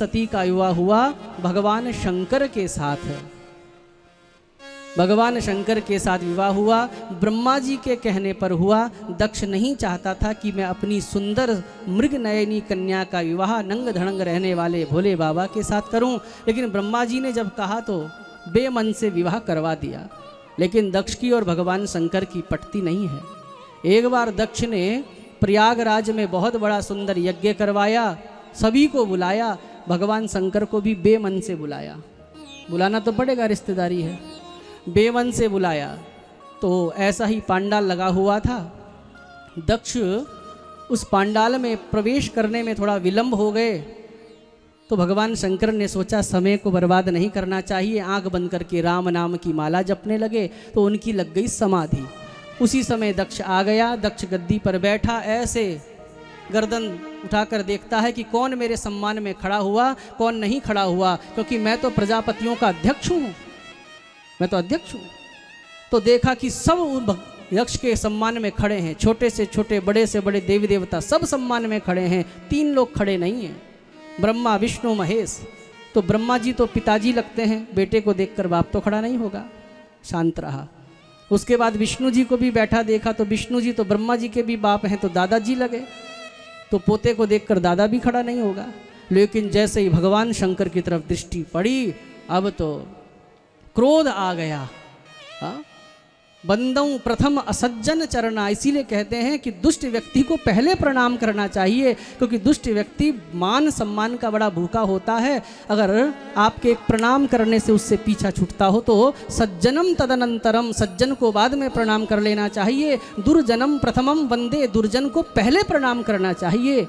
सती का विवाह हुआ भगवान शंकर के साथ। भगवान शंकर के साथ विवाह हुआ, ब्रह्मा जी के कहने पर हुआ। दक्ष नहीं चाहता था कि मैं अपनी सुंदर मृग नयनी कन्या का विवाह नंग धड़ंग रहने वाले भोले बाबा के साथ करूं, लेकिन ब्रह्मा जी ने जब कहा तो बेमन से विवाह करवा दिया। लेकिन दक्ष की और भगवान शंकर की पटती नहीं है। एक बार दक्ष ने प्रयागराज में बहुत बड़ा सुंदर यज्ञ करवाया, सभी को बुलाया, भगवान शंकर को भी बेमन से बुलाया। बुलाना तो पड़ेगा, रिश्तेदारी है। बेमन से बुलाया तो ऐसा ही पांडाल लगा हुआ था। दक्ष उस पांडाल में प्रवेश करने में थोड़ा विलंब हो गए तो भगवान शंकर ने सोचा समय को बर्बाद नहीं करना चाहिए। आंख बंद करके राम नाम की माला जपने लगे तो उनकी लग गई समाधि। उसी समय दक्ष आ गया, दक्ष गद्दी पर बैठा, ऐसे गर्दन उठाकर देखता है कि कौन मेरे सम्मान में खड़ा हुआ, कौन नहीं खड़ा हुआ, क्योंकि मैं तो प्रजापतियों का अध्यक्ष हूँ, मैं तो अध्यक्ष हूँ। तो देखा कि सब यक्ष के सम्मान में खड़े हैं, छोटे से छोटे, बड़े से बड़े देवी देवता सब सम्मान में खड़े हैं। 3 लोग खड़े नहीं हैं, ब्रह्मा विष्णु महेश। तो ब्रह्मा जी तो पिताजी लगते हैं, बेटे को देखकर बाप तो खड़ा नहीं होगा, शांत रहा। उसके बाद विष्णु जी को भी बैठा देखा तो विष्णु जी तो ब्रह्मा जी के भी बाप हैं, तो दादाजी लगे। तो पोते को देखकर दादा भी खड़ा नहीं होगा। लेकिन जैसे ही भगवान शंकर की तरफ दृष्टि पड़ी, अब तो क्रोध आ गया। बंदों प्रथम असज्जन चरना, इसीलिए कहते हैं कि दुष्ट व्यक्ति को पहले प्रणाम करना चाहिए, क्योंकि दुष्ट व्यक्ति मान सम्मान का बड़ा भूखा होता है। अगर आपके एक प्रणाम करने से उससे पीछा छूटता हो तो सज्जनम तदनंतरम, सज्जन को बाद में प्रणाम कर लेना चाहिए। दुर्जनम प्रथमम वंदे, दुर्जन को पहले प्रणाम करना चाहिए।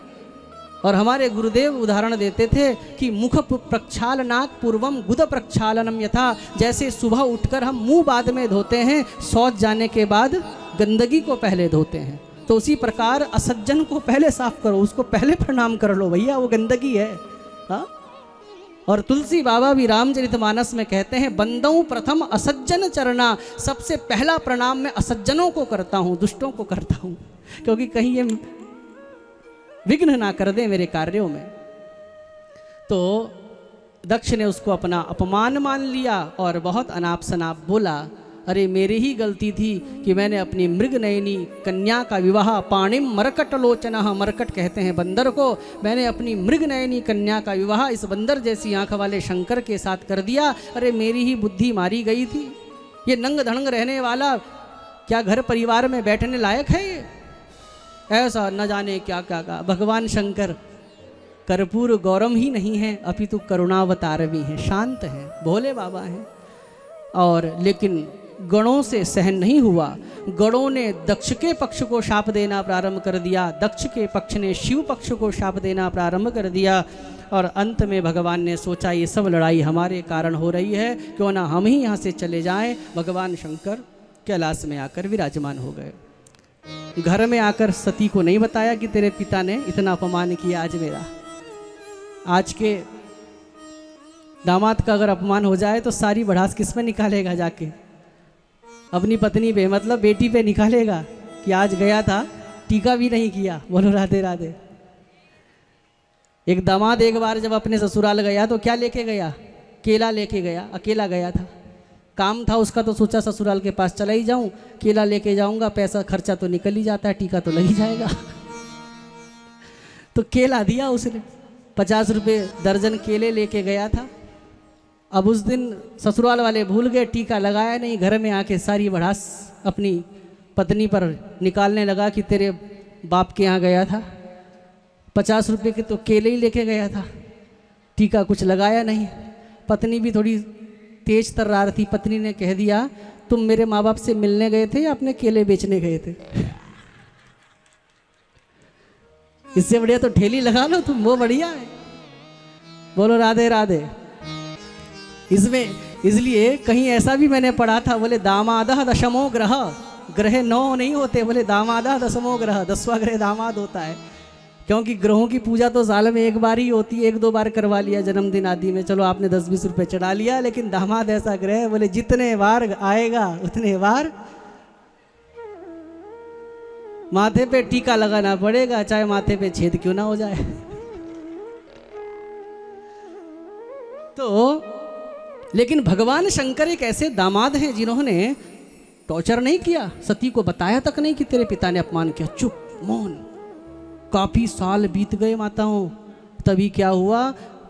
और हमारे गुरुदेव उदाहरण देते थे कि मुख प्रक्षालनात् पूर्वम गुद प्रक्षालनम यथा, जैसे सुबह उठकर हम मुंह बाद में धोते हैं, शौच जाने के बाद गंदगी को पहले धोते हैं, तो उसी प्रकार असज्जन को पहले साफ करो, उसको पहले प्रणाम कर लो, भैया वो गंदगी है। हाँ? और तुलसी बाबा भी रामचरितमानस में कहते हैं, बंदों प्रथम असज्जन चरना, सबसे पहला प्रणाम मैं असज्जनों को करता हूँ, दुष्टों को करता हूँ, क्योंकि कहीं ये विघ्न ना कर दे मेरे कार्यों में। तो दक्ष ने उसको अपना अपमान मान लिया और बहुत अनाप शनाप बोला, अरे मेरी ही गलती थी कि मैंने अपनी मृग नयनी कन्या का विवाह पाणिम मरकट लोचना, मरकट कहते हैं बंदर को, मैंने अपनी मृग नयनी कन्या का विवाह इस बंदर जैसी आंख वाले शंकर के साथ कर दिया। अरे मेरी ही बुद्धि मारी गई थी। ये नंग धड़ंग रहने वाला क्या घर परिवार में बैठने लायक है? ये ऐसा न जाने क्या क्या कहा। भगवान शंकर कर्पूर गौरम ही नहीं है, अपितु करुणावतार भी हैं, शांत हैं, भोले बाबा हैं। और लेकिन गणों से सहन नहीं हुआ। गणों ने दक्ष के पक्ष को शाप देना प्रारंभ कर दिया, दक्ष के पक्ष ने शिव पक्ष को शाप देना प्रारंभ कर दिया। और अंत में भगवान ने सोचा ये सब लड़ाई हमारे कारण हो रही है, क्यों ना हम ही यहाँ से चले जाएं। भगवान शंकर कैलाश में आकर विराजमान हो गए। घर में आकर सती को नहीं बताया कि तेरे पिता ने इतना अपमान किया आज मेरा। आज के दामाद का अगर अपमान हो जाए तो सारी भड़ास किस में निकालेगा? जाके अपनी पत्नी पे, मतलब बेटी पे निकालेगा कि आज गया था टीका भी नहीं किया। बोलो राधे राधे। एक दामाद एक बार जब अपने ससुराल गया तो क्या लेके गया? केला लेके गया। अकेला गया था, काम था उसका, तो सोचा ससुराल के पास चला ही जाऊं, केला लेके जाऊंगा, पैसा खर्चा तो निकल ही जाता है, टीका तो लग ही जाएगा। तो केला दिया उसने, 50 रुपये दर्जन केले लेके गया था। अब उस दिन ससुराल वाले भूल गए, टीका लगाया नहीं। घर में आके सारी भड़ास अपनी पत्नी पर निकालने लगा कि तेरे बाप के यहाँ गया था, 50 रुपये के तो केले ही लेके गया था, टीका कुछ लगाया नहीं। पत्नी भी थोड़ी तेज तर्रार थी। पत्नी ने कह दिया, तुम मेरे माँ बाप से मिलने गए थे या अपने केले बेचने गए थे? इससे बढ़िया तो ठेली लगा लो तुम, वो बढ़िया है। बोलो राधे राधे। इसमें इसलिए कहीं ऐसा भी मैंने पढ़ा था, बोले दामादः दशमो ग्रह, ग्रह 9 नहीं होते, बोले दामादः दशमो ग्रह, 10वां ग्रह दामाद होता है। क्योंकि ग्रहों की पूजा तो साल में एक बार ही होती है, 1-2 बार करवा लिया जन्मदिन आदि में, चलो आपने 10-20 रुपये चढ़ा लिया। लेकिन दामाद ऐसा ग्रह, बोले जितने बार आएगा उतने बार माथे पे टीका लगाना पड़ेगा, चाहे माथे पे छेद क्यों ना हो जाए। तो लेकिन भगवान शंकर एक ऐसे दामाद हैं जिन्होंने टॉर्चर नहीं किया, सती को बताया तक नहीं कि तेरे पिता ने अपमान किया, चुप मौन। काफी साल बीत गए माताओं, तभी क्या हुआ,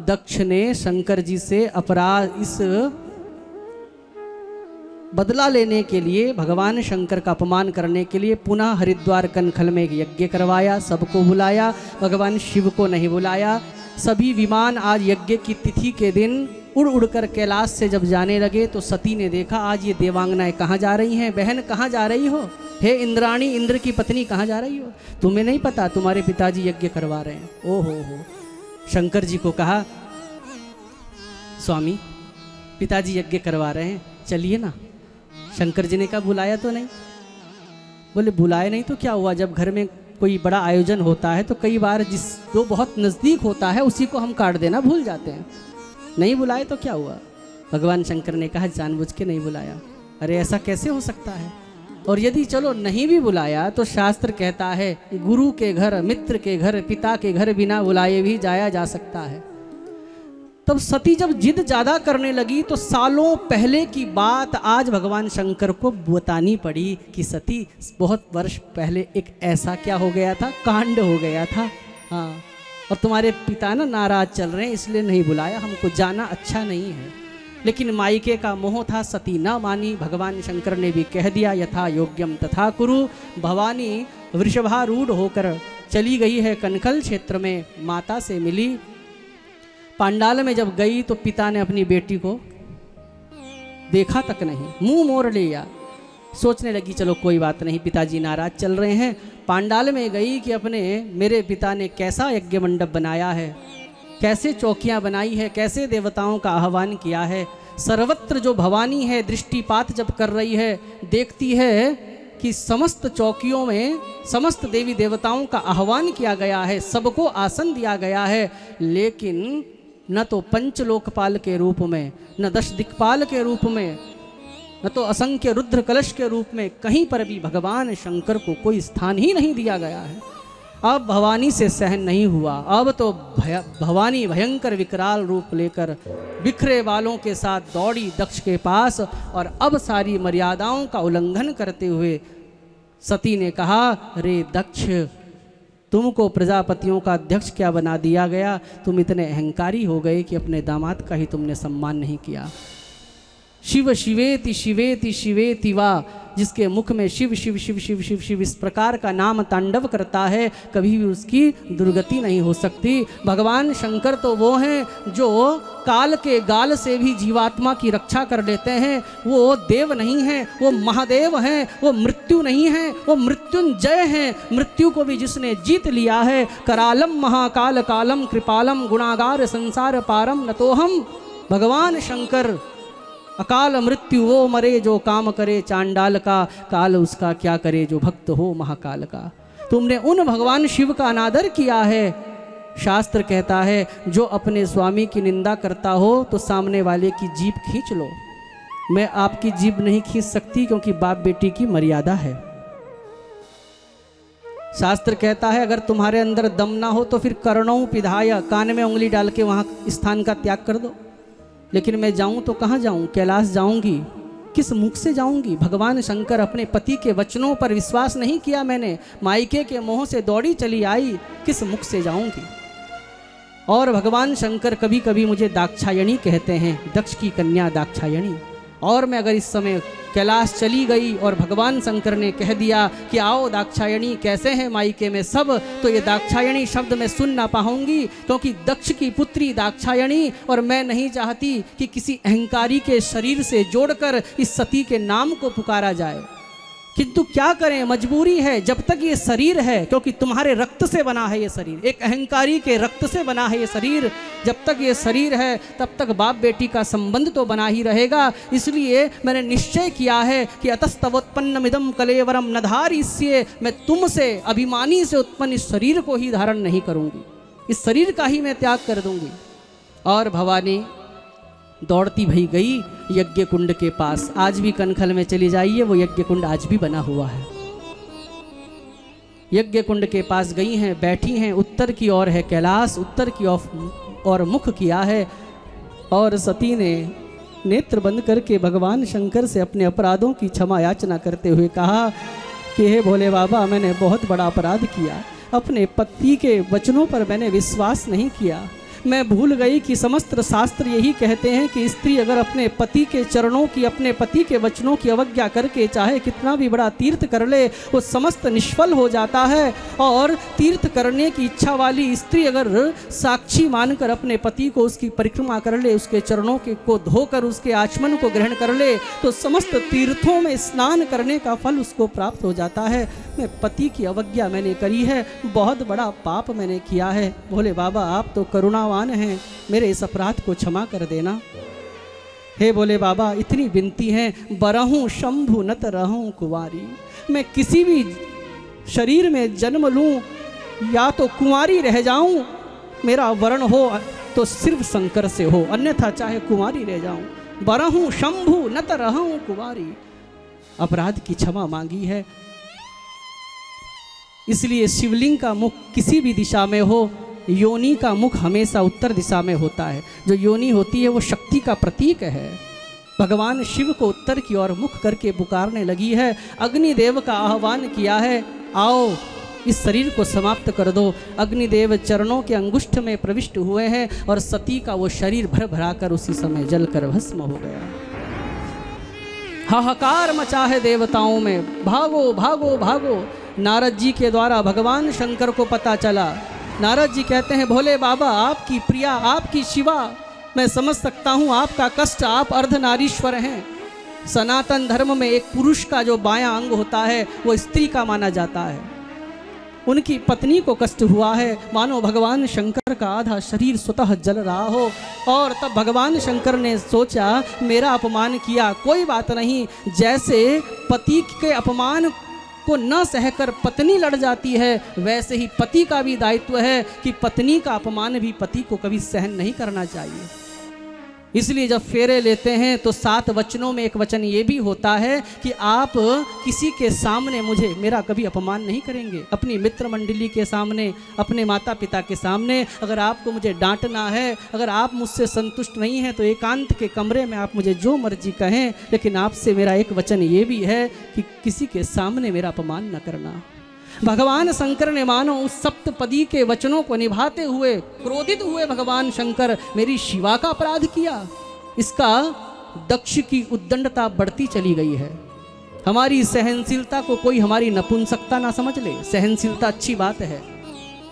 दक्ष ने शंकर जी से अपराध इस बदला लेने के लिए, भगवान शंकर का अपमान करने के लिए पुनः हरिद्वार कनखल में एक यज्ञ करवाया, सबको बुलाया, भगवान शिव को नहीं बुलाया। सभी विमान आज यज्ञ की तिथि के दिन उड़ उड़कर कैलाश से जब जाने लगे तो सती ने देखा आज ये देवांगनाएं कहाँ जा रही हैं, बहन कहाँ जा रही हो, हे इंद्राणी, इंद्र की पत्नी कहाँ जा रही हो, तुम्हें नहीं पता तुम्हारे पिताजी यज्ञ करवा रहे हैं। ओ हो, शंकर जी को कहा स्वामी पिताजी यज्ञ करवा रहे हैं, चलिए ना। शंकर जी ने कहा बुलाया तो नहीं, बोले बुलाए नहीं तो क्या हुआ, जब घर में कोई बड़ा आयोजन होता है तो कई बार जो बहुत नज़दीक होता है उसी को हम काट देना भूल जाते हैं, नहीं बुलाए तो क्या हुआ। भगवान शंकर ने कहा जानबूझ के नहीं बुलाया। अरे ऐसा कैसे हो सकता है, और यदि चलो नहीं भी बुलाया तो शास्त्र कहता है गुरु के घर, मित्र के घर, पिता के घर बिना बुलाए भी जाया जा सकता है। तब सती जब जिद ज़्यादा करने लगी तो सालों पहले की बात आज भगवान शंकर को बतानी पड़ी कि सती बहुत वर्ष पहले एक ऐसा क्या हो गया था, कांड हो गया था। हाँ, और तुम्हारे पिता ना नाराज चल रहे हैं इसलिए नहीं बुलाया, हमको जाना अच्छा नहीं है। लेकिन मायके का मोह था, सती ना मानी। भगवान शंकर ने भी कह दिया यथा योग्यम तथा कुरु। भवानी वृषभारूढ़ होकर चली गई है कनखल क्षेत्र में, माता से मिली। पांडाल में जब गई तो पिता ने अपनी बेटी को देखा तक नहीं, मुंह मोड़ लिया। सोचने लगी चलो कोई बात नहीं, पिताजी नाराज चल रहे हैं। पांडाल में गई कि अपने मेरे पिता ने कैसा यज्ञ मंडप बनाया है, कैसे चौकियां बनाई है, कैसे देवताओं का आह्वान किया है। सर्वत्र जो भवानी है दृष्टिपात जब कर रही है, देखती है कि समस्त चौकियों में समस्त देवी देवताओं का आह्वान किया गया है, सबको आसन दिया गया है, लेकिन न तो पंचलोकपाल के रूप में, न दश दिक्पाल के रूप में, न तो असंख्य रुद्र कलश के रूप में, कहीं पर भी भगवान शंकर को कोई स्थान ही नहीं दिया गया है। अब भवानी से सहन नहीं हुआ, अब तो भवानी भयंकर विकराल रूप लेकर बिखरे बालों के साथ दौड़ी दक्ष के पास, और अब सारी मर्यादाओं का उल्लंघन करते हुए सती ने कहा रे दक्ष, तुमको प्रजापतियों का अध्यक्ष क्या बना दिया गया, तुम इतने अहंकारी हो गए कि अपने दामाद का ही तुमने सम्मान नहीं किया। शिव शिवेति शिवेति शिवेति वा, जिसके मुख में शिव शिव शिव शिव शिव शिव इस प्रकार का नाम तांडव करता है, कभी भी उसकी दुर्गति नहीं हो सकती। भगवान शंकर तो वो हैं जो काल के गाल से भी जीवात्मा की रक्षा कर लेते हैं। वो देव नहीं हैं, वो महादेव हैं, वो मृत्यु नहीं हैं, वो मृत्युंजय हैं। मृत्यु को भी जिसने जीत लिया है, करालम महाकाल कालम कृपालम गुणागार संसार पारम नतोहम। भगवान शंकर अकाल मृत्यु वो मरे जो काम करे चांडाल का, काल उसका क्या करे जो भक्त हो महाकाल का। तुमने उन भगवान शिव का अनादर किया है। शास्त्र कहता है जो अपने स्वामी की निंदा करता हो तो सामने वाले की जीभ खींच लो। मैं आपकी जीभ नहीं खींच सकती क्योंकि बाप बेटी की मर्यादा है। शास्त्र कहता है अगर तुम्हारे अंदर दम ना हो तो फिर कर्णों पिधाय, कान में उंगली डाल के वहाँ स्थान का त्याग कर दो। लेकिन मैं जाऊं तो कहाँ जाऊं, कैलाश जाऊंगी, किस मुख से जाऊंगी। भगवान शंकर अपने पति के वचनों पर विश्वास नहीं किया मैंने, मायके के मोह से दौड़ी चली आई, किस मुख से जाऊंगी। और भगवान शंकर कभी कभी मुझे दाक्षायणी कहते हैं, दक्ष की कन्या दाक्षायणी। और मैं अगर इस समय कैलाश चली गई और भगवान शंकर ने कह दिया कि आओ दाक्षायणी, कैसे हैं मायके में सब, तो ये दाक्षायणी शब्द मैं सुन ना पाऊंगी, क्योंकि दक्ष की पुत्री दाक्षायणी, और मैं नहीं चाहती कि किसी अहंकारी के शरीर से जोड़कर इस सती के नाम को पुकारा जाए। किंतु क्या करें, मजबूरी है। जब तक ये शरीर है, क्योंकि तुम्हारे रक्त से बना है ये शरीर, एक अहंकारी के रक्त से बना है ये शरीर, जब तक ये शरीर है तब तक बाप बेटी का संबंध तो बना ही रहेगा। इसलिए मैंने निश्चय किया है कि अतस्तवोत्पन्नमिदं कलेवरम न धारिष्ये, मैं तुमसे अभिमानी से उत्पन्न इस शरीर को ही धारण नहीं करूंगी, इस शरीर का ही मैं त्याग कर दूंगी। और भवानी दौड़ती भई गई यज्ञ कुंड के पास। आज भी कनखल में चली जाइए, वो यज्ञ कुंड आज भी बना हुआ है। यज्ञ कुंड के पास गई हैं, बैठी हैं। उत्तर की ओर है कैलाश, उत्तर की ओर मुख किया है। और सती ने नेत्र बंद करके भगवान शंकर से अपने अपराधों की क्षमा याचना करते हुए कहा कि हे भोले बाबा, मैंने बहुत बड़ा अपराध किया। अपने पति के वचनों पर मैंने विश्वास नहीं किया। मैं भूल गई कि समस्त शास्त्र यही कहते हैं कि स्त्री अगर अपने पति के चरणों की, अपने पति के वचनों की अवज्ञा करके चाहे कितना भी बड़ा तीर्थ कर ले, वो समस्त निष्फल हो जाता है। और तीर्थ करने की इच्छा वाली स्त्री अगर साक्षी मानकर अपने पति को उसकी परिक्रमा कर ले, उसके चरणों के को धोकर उसके आचमन को ग्रहण कर ले, तो समस्त तीर्थों में स्नान करने का फल उसको प्राप्त हो जाता है। मैं पति की अवज्ञा मैंने करी है, बहुत बड़ा पाप मैंने किया है। भोले बाबा, आप तो करुणावान हैं, मेरे इस अपराध को क्षमा कर देना। हे भोले बाबा, इतनी विनती है, बरहूं शंभु नत रहूं कुंवारी। मैं किसी भी शरीर में जन्म लूं या तो कुंवारी रह जाऊं, मेरा वर्ण हो तो सिर्फ शंकर से हो, अन्यथा चाहे कुंवारी रह जाऊं। बरहूं शंभु नत रहूं कुंवारी। अपराध की क्षमा मांगी है। इसलिए शिवलिंग का मुख किसी भी दिशा में हो, योनि का मुख हमेशा उत्तर दिशा में होता है। जो योनि होती है वो शक्ति का प्रतीक है। भगवान शिव को उत्तर की ओर मुख करके पुकारने लगी है। अग्निदेव का आह्वान किया है, आओ इस शरीर को समाप्त कर दो। अग्निदेव चरणों के अंगुष्ठ में प्रविष्ट हुए हैं और सती का वो शरीर भर भरा कर उसी समय जलकर भस्म हो गया। हाहाकार मचा है देवताओं में, भागो भागो भागो। नारद जी के द्वारा भगवान शंकर को पता चला। नारद जी कहते हैं, भोले बाबा, आपकी प्रिया, आपकी शिवा, मैं समझ सकता हूँ आपका कष्ट, आप अर्धनारीश्वर हैं। सनातन धर्म में एक पुरुष का जो बायां अंग होता है वो स्त्री का माना जाता है। उनकी पत्नी को कष्ट हुआ है, मानो भगवान शंकर का आधा शरीर स्वतः जल रहा हो। और तब भगवान शंकर ने सोचा, मेरा अपमान किया, कोई बात नहीं। जैसे पति के अपमान को न सहकर पत्नी लड़ जाती है, वैसे ही पति का भी दायित्व है कि पत्नी का अपमान भी पति को कभी सहन नहीं करना चाहिए। इसलिए जब फेरे लेते हैं तो 7 वचनों में एक वचन ये भी होता है कि आप किसी के सामने मेरा कभी अपमान नहीं करेंगे। अपनी मित्र मंडली के सामने, अपने माता पिता के सामने अगर आपको मुझे डांटना है, अगर आप मुझसे संतुष्ट नहीं हैं तो एकांत के कमरे में आप मुझे जो मर्जी कहें, लेकिन आपसे मेरा एक वचन ये भी है कि किसी के सामने मेरा अपमान न करना। भगवान शंकर ने मानो उस सप्तपदी के वचनों को निभाते हुए क्रोधित हुए भगवान शंकर, मेरी शिवा का अपराध किया। इसका दक्ष की उद्दंडता बढ़ती चली गई है। हमारी सहनशीलता को कोई हमारी नपुंसकता ना समझ ले। सहनशीलता अच्छी बात है,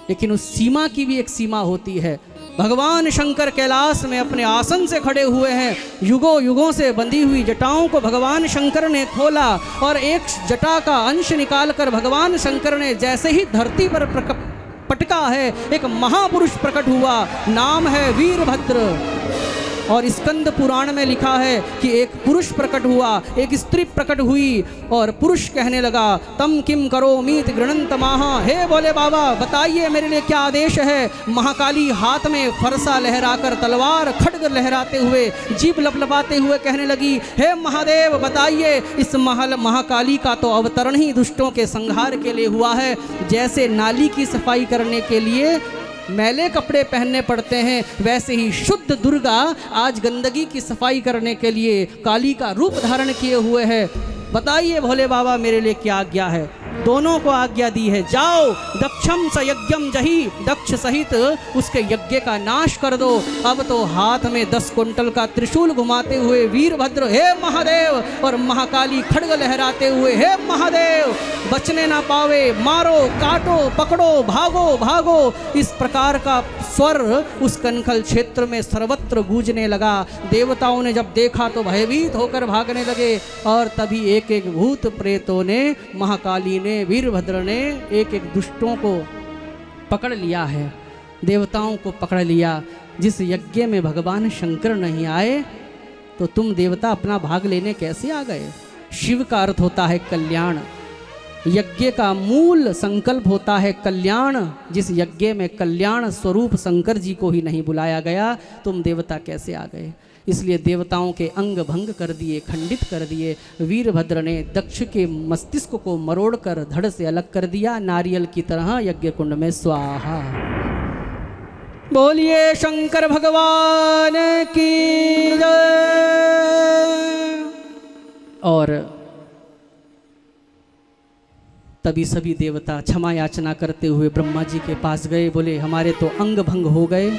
लेकिन उस सीमा की भी एक सीमा होती है। भगवान शंकर कैलाश में अपने आसन से खड़े हुए हैं। युगों युगों से बंधी हुई जटाओं को भगवान शंकर ने खोला और एक जटा का अंश निकालकर भगवान शंकर ने जैसे ही धरती पर पटका है, एक महापुरुष प्रकट हुआ, नाम है वीरभद्र। और स्कंद पुराण में लिखा है कि एक पुरुष प्रकट हुआ, एक स्त्री प्रकट हुई और पुरुष कहने लगा, तम किम करो मीत गृणंत माहा। हे भोले बाबा, बताइए मेरे लिए क्या आदेश है। महाकाली हाथ में फरसा लहराकर, तलवार खड्ग लहराते हुए, जीभ लपलपाते हुए कहने लगी, हे महादेव बताइए, इस महाकाली का तो अवतरण ही दुष्टों के संहार के लिए हुआ है। जैसे नाली की सफाई करने के लिए मैले कपड़े पहनने पड़ते हैं, वैसे ही शुद्ध दुर्गा आज गंदगी की सफाई करने के लिए काली का रूप धारण किए हुए है। बताइए भोले बाबा मेरे लिए क्या आज्ञा है। दोनों को आज्ञा दी है, जाओ दक्षम स यज्ञम जही, दक्ष सहित उसके यज्ञ का नाश कर दो। अब तो हाथ में 10 कुंटल का त्रिशूल घुमाते हुए वीरभद्र, हे महादेव, और महाकाली खड्ग लहराते हुए, हे महादेव, बचने ना पावे, मारो काटो पकड़ो भागो भागो। इस प्रकार का स्वर उस कनखल क्षेत्र में सर्वत्र गूंजने लगा। देवताओं ने जब देखा तो भयभीत होकर भागने लगे और तभी एक एक भूत प्रेतों ने, महाकाली ने, वीरभद्र ने एक एक दुष्टों को पकड़ लिया है, देवताओं को पकड़ लिया। जिस यज्ञ में भगवान शंकर नहीं आए तो तुम देवता अपना भाग लेने कैसे आ गए। शिव का अर्थ होता है कल्याण, यज्ञ का मूल संकल्प होता है कल्याण। जिस यज्ञ में कल्याण स्वरूप शंकर जी को ही नहीं बुलाया गया, तुम देवता कैसे आ गए। इसलिए देवताओं के अंग भंग कर दिए, खंडित कर दिए। वीरभद्र ने दक्ष के मस्तिष्क को मरोड़कर धड़ से अलग कर दिया, नारियल की तरह यज्ञ कुंड में स्वाहा। बोलिए शंकर भगवान की और तभी सभी देवता क्षमा याचना करते हुए ब्रह्मा जी के पास गए। बोले हमारे तो अंग भंग हो गए,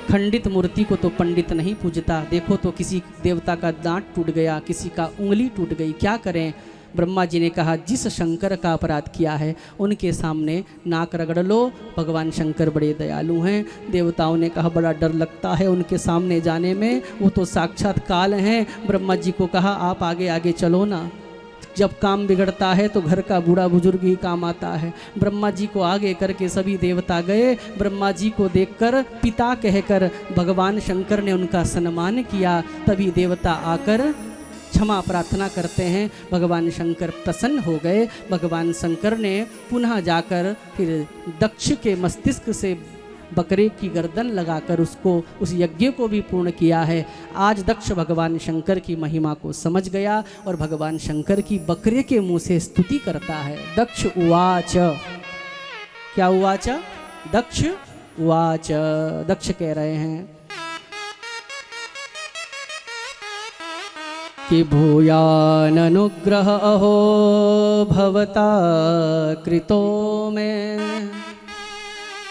खंडित मूर्ति को तो पंडित नहीं पूजता, देखो तो किसी देवता का दांत टूट गया, किसी का उंगली टूट गई, क्या करें। ब्रह्मा जी ने कहा जिस शंकर का अपराध किया है उनके सामने नाक रगड़ लो, भगवान शंकर बड़े दयालु हैं। देवताओं ने कहा बड़ा डर लगता है उनके सामने जाने में, वो तो साक्षात काल हैं। ब्रह्मा जी को कहा आप आगे आगे चलो ना, जब काम बिगड़ता है तो घर का बूढ़ा बुजुर्ग ही काम आता है। ब्रह्मा जी को आगे करके सभी देवता गए। ब्रह्मा जी को देखकर पिता कहकर भगवान शंकर ने उनका सम्मान किया। तभी देवता आकर क्षमा प्रार्थना करते हैं। भगवान शंकर प्रसन्न हो गए। भगवान शंकर ने पुनः जाकर फिर दक्ष के मस्तिष्क से बकरे की गर्दन लगाकर उसको उस यज्ञ को भी पूर्ण किया है। आज दक्ष भगवान शंकर की महिमा को समझ गया और भगवान शंकर की बकरे के मुंह से स्तुति करता है। दक्ष उवाच, क्या उवाच? दक्ष उवाच, दक्ष कह रहे हैं कि भूयान अनुग्रह अहो भवता कृतो में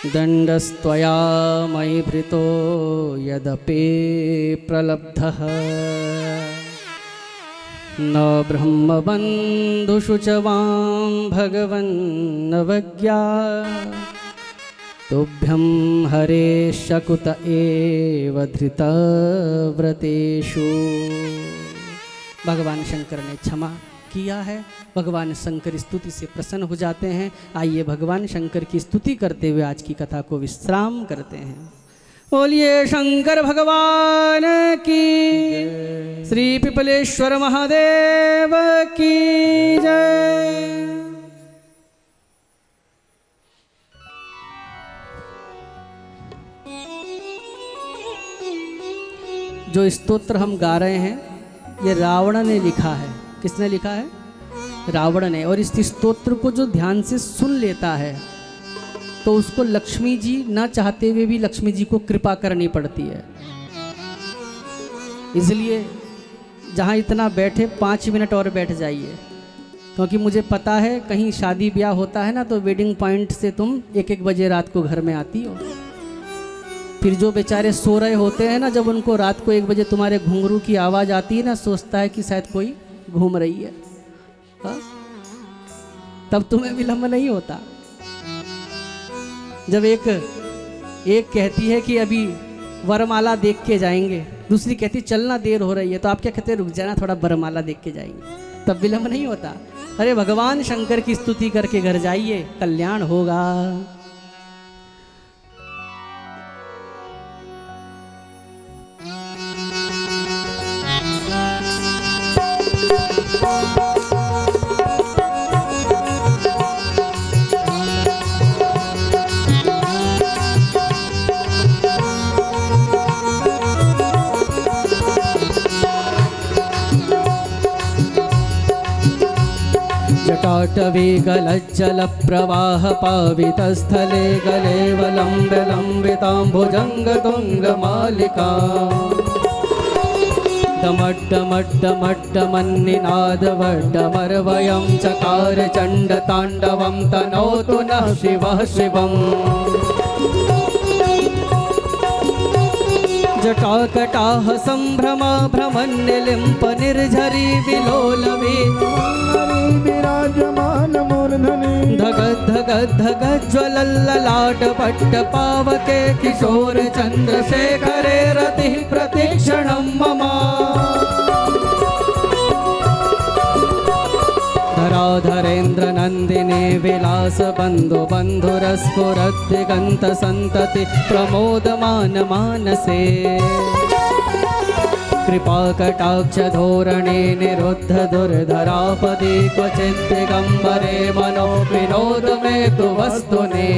दंडस्त्वया मयि भृतो यदपि प्रलब्धः न ब्रह्मबन्धुषु च वां भगवन्नवज्ञा तुभ्यं हरे शकुत एव धृतव्रतेषु। भगवान शंकर ने क्षमा किया है। भगवान शंकर स्तुति से प्रसन्न हो जाते हैं। आइए भगवान शंकर की स्तुति करते हुए आज की कथा को विश्राम करते हैं। बोलिए शंकर भगवान की, श्री पिपलेश्वर महादेव की जय। जो स्तोत्र हम गा रहे हैं ये रावण ने लिखा है। किसने लिखा है? रावण ने। और इस स्तोत्र को जो ध्यान से सुन लेता है तो उसको लक्ष्मी जी न चाहते हुए भी लक्ष्मी जी को कृपा करनी पड़ती है। इसलिए जहाँ इतना बैठे 5 मिनट और बैठ जाइए, क्योंकि मुझे पता है कहीं शादी ब्याह होता है ना तो वेडिंग पॉइंट से तुम 1-1 बजे रात को घर में आती हो। फिर जो बेचारे सो रहे होते हैं ना, जब उनको रात को 1 बजे तुम्हारे घुंघरू की आवाज़ आती है ना, सोचता है कि शायद कोई घूम रही है। हा? तब तुम्हें विलंब नहीं होता। जब एक कहती है कि अभी वरमाला देख के जाएंगे, दूसरी कहती चलना देर हो रही है, तो आप क्या कहते हैं रुक जाना थोड़ा वरमाला देख के जाएंगे, तब विलंब नहीं होता। अरे भगवान शंकर की स्तुति करके घर जाइए, कल्याण होगा। जटाटवे गलज्जल प्रवाह पावितस्थले गले वलम्ब्य लम्बिताम्बुजङ्ग तुङ्गमालिका डमड्डमड्डमड्डमन्निनादवड्डमर्वयं चकार चण्डताण्डवं तनोतु नः शिवः शिवम्। जटाकटाह सम्भ्रमा भ्रमन्निलिम्प निर्झरी विलोलवी विराजमान मूर्धनि धगद्धगद्धगज्ज्वलल्ललाट पट्ट पावके किशोर चन्द्रशेखरे रतिः प्रतीक्षणं मम। धराधरेन्द्र नन्दिने विलास बन्धु बन्धुरस्फुरद्दिगन्त सन्तति प्रमोदमान मानसे। कृपा कटाक्ष धोरणे निरुद्ध दुर्धरापदे क्वचित् दिगम्बरे मनो विनोद में तु वस्तुने।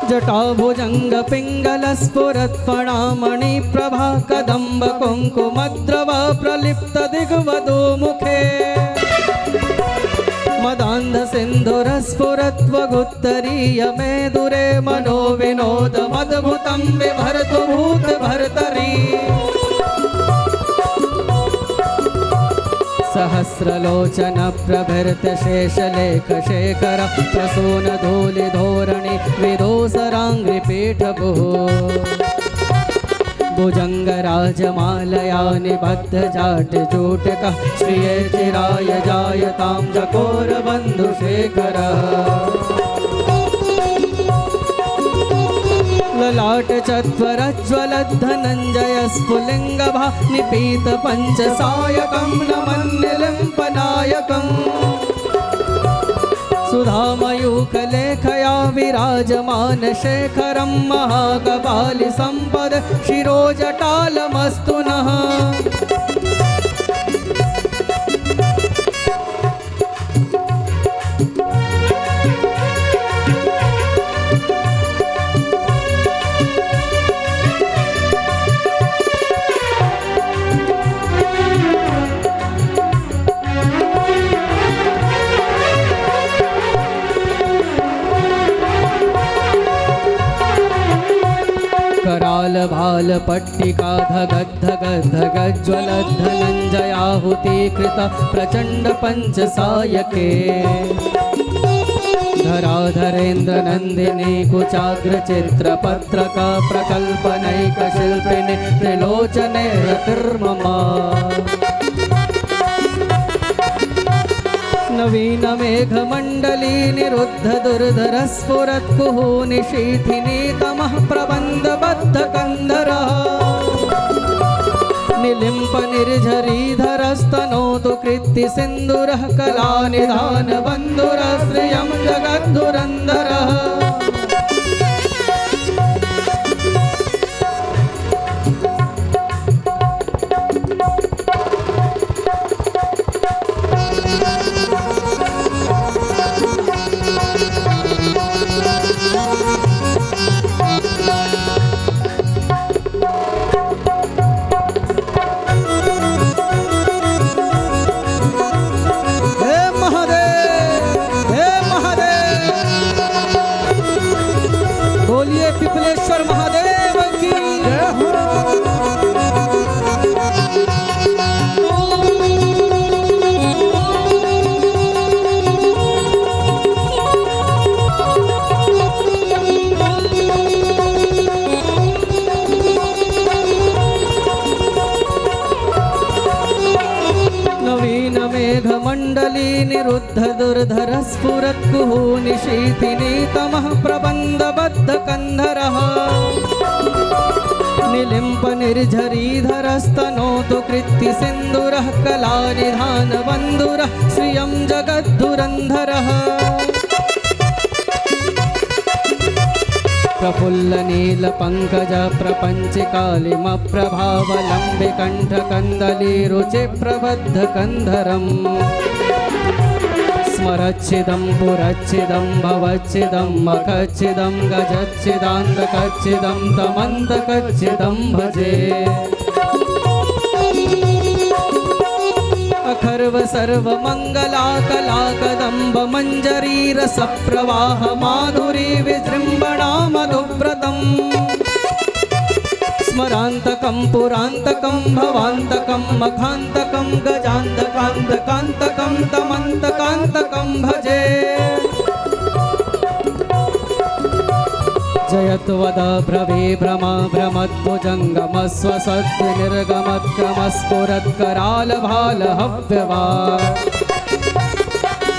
जटाभुजंग पिंगल स्फुरत् फणामणि प्रभा कदम्ब कुंकुमद्रव प्रलिप्त दिग्वधू मुखे। मदान्ध सिन्धुरस्फुरत्वगुत्तरीय मेदुरे मनो विनोद मद्भुतं बिभर्तु भूत भर्तरी। सहस्रलोचन प्रभृत शेषलेख शेखर प्रसून धूलि धोरणि विदोसराङ्घ्रिपीठभुः भुजङ्गराजमालया निबद्धजाटजूटकः श्रिये चिराय जायतां चकोरबन्धुशेखरः ललाट चत्वरज्वलद्धनञ्जय स्फुलिङ्गभा निपीत पञ्चसायकं नमन्निलिम्पनायकम् सुधामयूखलेखया विराजमान शेखरं महाकपालि सम्पद शिरोजटालमस्तु नः कराल भाल पट्टिका धगद्धगद्धगज्ज्वलद्धनञ्जयाहुतीकृत प्रचण्ड पञ्चसायके धराधरेन्द्र नन्दिनी कुचाग्रचित्रपत्रक प्रकल्पनैकशिल्पिनि त्रिलोचने रतिर्ममा नवीन मेघमण्डली निरुद्ध दुर्धर स्फुरत्कुः निशीथिनी तमः प्रबन्धबद्ध कन्धरः निलिम्प निर्झरीधरस्तनोतु कृत्ति सिन्दूरः कलानिधान बन्धुरः श्रियं जगद्धुरन्धरः पिपलेश्वर महादेव की जय हो। नवीन मेघमण्डली निरुद्ध दुर्धर स्फुरत्कुः निशीथिनी तमः प्रबन्धबद्ध कन्धरः निलिम्प निर्झरीधरस्तनोतु कृत्ति सिन्दूरः कलानिधान बन्धुरः श्रियं जगद्धुरन्धरः प्रफुल्ल नील पंकज प्रपञ्चकालिमप्रभावलम्बि कण्ठकन्दली रुचि प्रबद्ध कन्धरम् स्मरच्छिदं पुरच्छिदं भवच्छिदं मखच्छिदं गजच्छिदान्तकच्छिदं तमन्तकच्छिदं भजे अखर्व सर्व मंगला कला कदम्ब मंजरी रस प्रवाह माधुरी विजृंभणा मधुव्रतम् स्मरान्तकं पुरान्तकं भवान्तकं मखान्तकं गजान्तकान्तकान्तकं तमन्तकान्तकं भजे जयत्वद भ्रवे भ्रमा भ्रमद्भुजङ्गमस्वसद्विनिर्गमत्क्रमस्फुरत्कराल भाल हव्यवा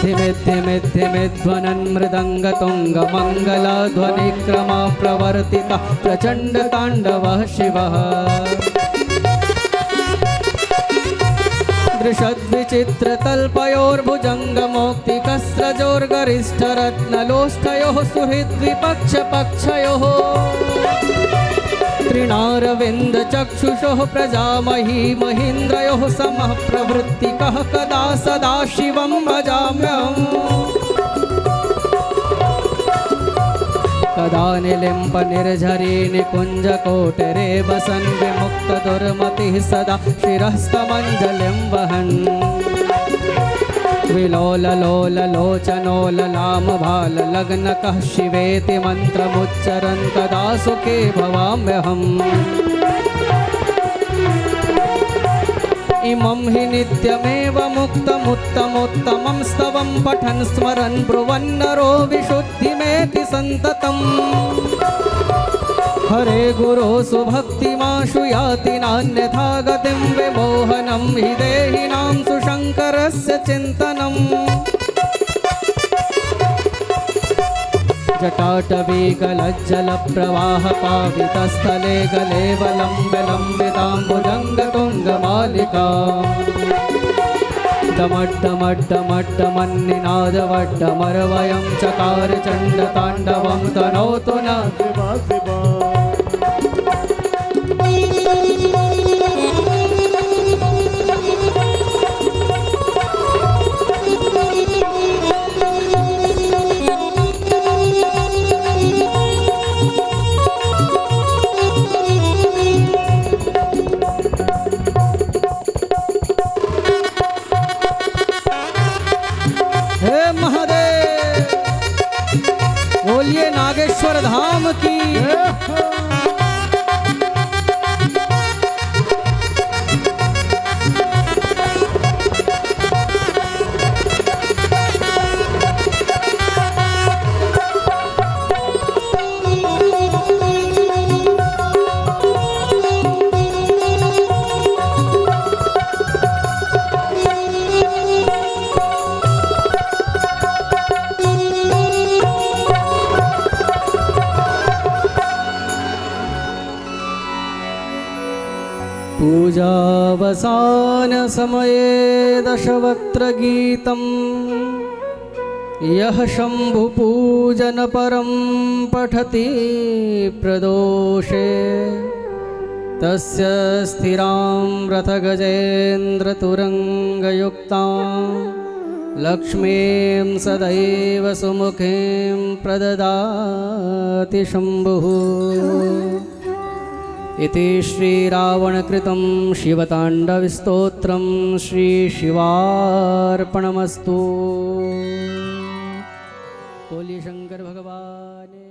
धिमिद्धिमिद्धिमिध्वनन् मृदङ्गतुङ्गमङ्गलध्वनिक्रम प्रवर्तितः प्रचण्डताण्डवः शिवः दृशद्विचित्रतल्पयोर्भुजङ्गमौक्तिकस्रजोर्गरिष्ठरत्नलोष्ठयोः सुहृद्विपक्षपक्षयोः तृणारविन्दचक्षुषोः प्रजामही महीन्द्रयोः समः प्रवृत्तिकः कदा सदा शिवं भजाम्यहम् कदा निलिम्प निर्झरी निकुञ्जकोटरे वसन् विमुक्तदुर्मतिः सदा शिरस्तमञ्जलिं वहन् विलोललोललोचनोललाम भाल लग्नकः शिवेति मन्त्रमुच्चरन् कदा सुखे भवाम्यहम् इमं हि नित्यमेव मुक्तमुत्तमोत्तमं स्तवं पठन् स्मरन् ब्रुवन्नरो विशुद्धिमेति सन्ततम् हरे गुरो सुभक्तिमाशु याति नान्यथा गतिं विमोहनं हि देहिनां सुशङ्करस्य चिन्तनम् जटाटवीकलज्जलप्रवाहपावितस्थले गले वलम्बिताम्बुजङ्गतुङ्गमालिका डमड्डमड्डमड्डमन्निनादवड्डमरवयं चकार चण्डताण्डवं तनोतु न शिवा शिवा। बोलिए नागेश्वर धाम की। पूजावसान समये दशवक्त्रगीतं यः शम्भुपूजन परं पठति प्रदोषे तस्य स्थिरां रथगजेन्द्रतुरङ्गयुक्तां लक्ष्मीं सदैव सुमुखीं प्रददाति शम्भुः। इति श्रीरावणकृतं शिवताण्डवस्तोत्रं श्रीशिवार्पणमस्तु। बोलिए शंकर भगवान।